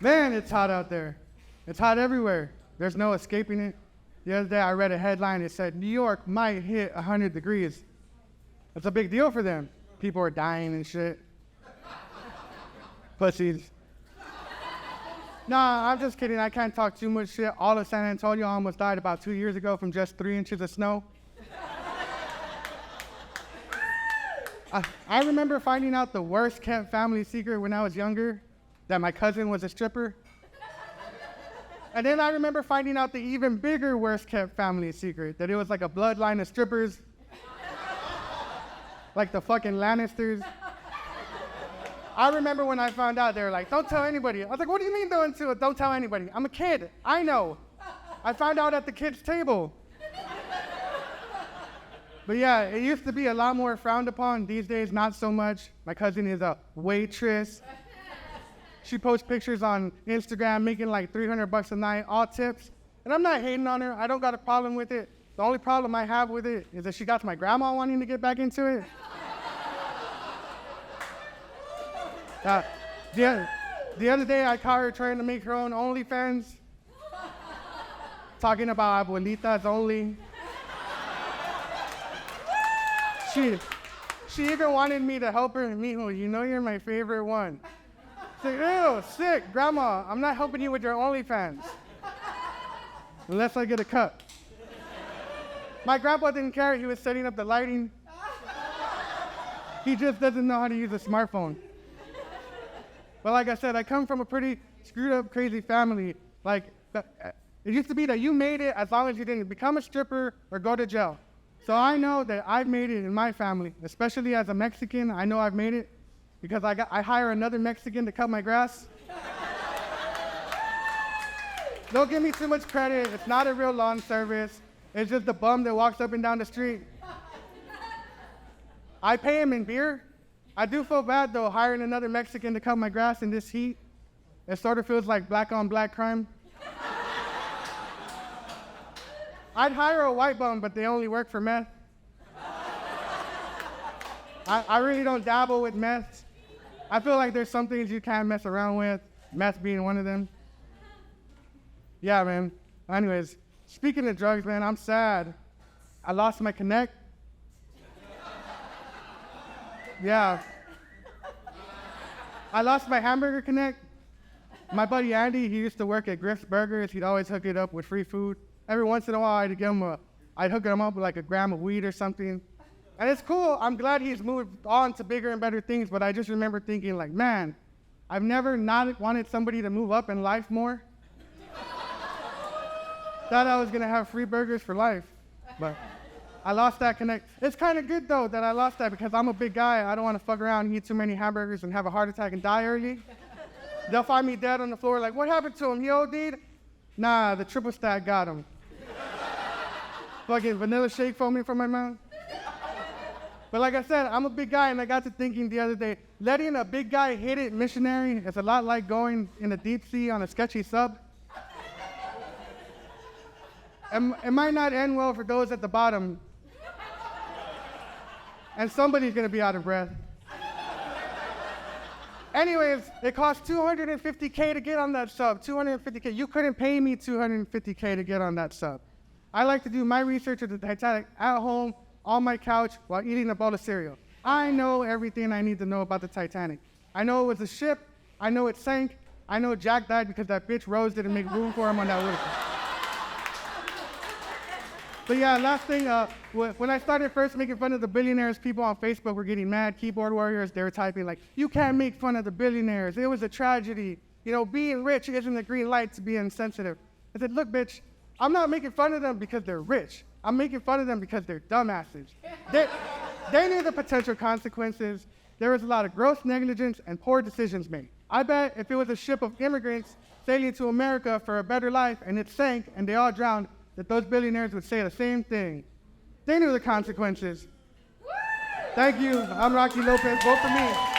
Man, it's hot out there. It's hot everywhere. There's no escaping it. The other day I read a headline. It said, New York might hit 100 degrees. That's a big deal for them. People are dying and shit. Pussies. Nah, I'm just kidding. I can't talk too much shit. All of San Antonio almost died about 2 years ago from just 3 inches of snow. I remember finding out the worst kept family secret when I was younger, that my cousin was a stripper. And then I remember finding out the even bigger worst kept family secret, that it was like a bloodline of strippers. Like the fucking Lannisters. I remember when I found out, they were like, don't tell anybody. I was like, what do you mean don't tell anybody? I'm a kid, I know. I found out at the kids' table. But yeah, it used to be a lot more frowned upon. These days, not so much. My cousin is a waitress. She posts pictures on Instagram making like $300 a night, all tips. And I'm not hating on her. I don't got a problem with it. The only problem I have with it is that she got my grandma wanting to get back into it. The other day, I caught her trying to make her own OnlyFans. Talking about abuelitas only. She even wanted me to help her. Mijo, you know you're my favorite one. It's like, ew, sick, grandma, I'm not helping you with your OnlyFans. Unless I get a cut. My grandpa didn't care, he was setting up the lighting. He just doesn't know how to use a smartphone. But like I said, I come from a pretty screwed up, crazy family. Like, it used to be that you made it as long as you didn't become a stripper or go to jail. So I know that I've made it in my family, especially as a Mexican. I know I've made it because I hire another Mexican to cut my grass. Don't give me too much credit. It's not a real lawn service. It's just the bum that walks up and down the street. I pay him in beer. I do feel bad, though, hiring another Mexican to cut my grass in this heat. It sort of feels like black on black crime. I'd hire a white bum, but they only work for meth. I really don't dabble with meth. I feel like there's some things you can't mess around with, meth being one of them. Yeah, man. Anyways, speaking of drugs, man, I'm sad. I lost my Connect. Yeah. I lost my hamburger Connect. My buddy Andy, he used to work at Griff's Burgers. He'd always hook it up with free food. Every once in a while, I'd hook him up with like a gram of weed or something. And it's cool. I'm glad he's moved on to bigger and better things, but I just remember thinking like, man, I've never not wanted somebody to move up in life more. Thought I was gonna have free burgers for life, but I lost that Connect. It's kind of good though that I lost that because I'm a big guy. I don't want to fuck around and eat too many hamburgers and have a heart attack and die early. They'll find me dead on the floor like, what happened to him? He OD'd? Nah, the triple stack got him. Fucking vanilla shake foaming from my mouth. But like I said, I'm a big guy, and I got to thinking the other day, letting a big guy hit it missionary is a lot like going in the deep sea on a sketchy sub. It might not end well for those at the bottom, and somebody's gonna be out of breath. Anyways, it cost $250K to get on that sub, $250K. You couldn't pay me $250K to get on that sub. I like to do my research of the Titanic at home, on my couch, while eating a bowl of cereal. I know everything I need to know about the Titanic. I know it was a ship, I know it sank, I know Jack died because that bitch Rose didn't make room for him on that wheel. But yeah, last thing, when I started first making fun of the billionaires, people on Facebook were getting mad, keyboard warriors, they were typing like, you can't make fun of the billionaires, it was a tragedy. You know, being rich isn't a green light to be insensitive. I said, look, bitch, I'm not making fun of them because they're rich. I'm making fun of them because they're dumbasses. They knew the potential consequences. There was a lot of gross negligence and poor decisions made. I bet if it was a ship of immigrants sailing to America for a better life and it sank and they all drowned, that those billionaires would say the same thing. They knew the consequences. Thank you. I'm Rocky Lopez. Vote for me.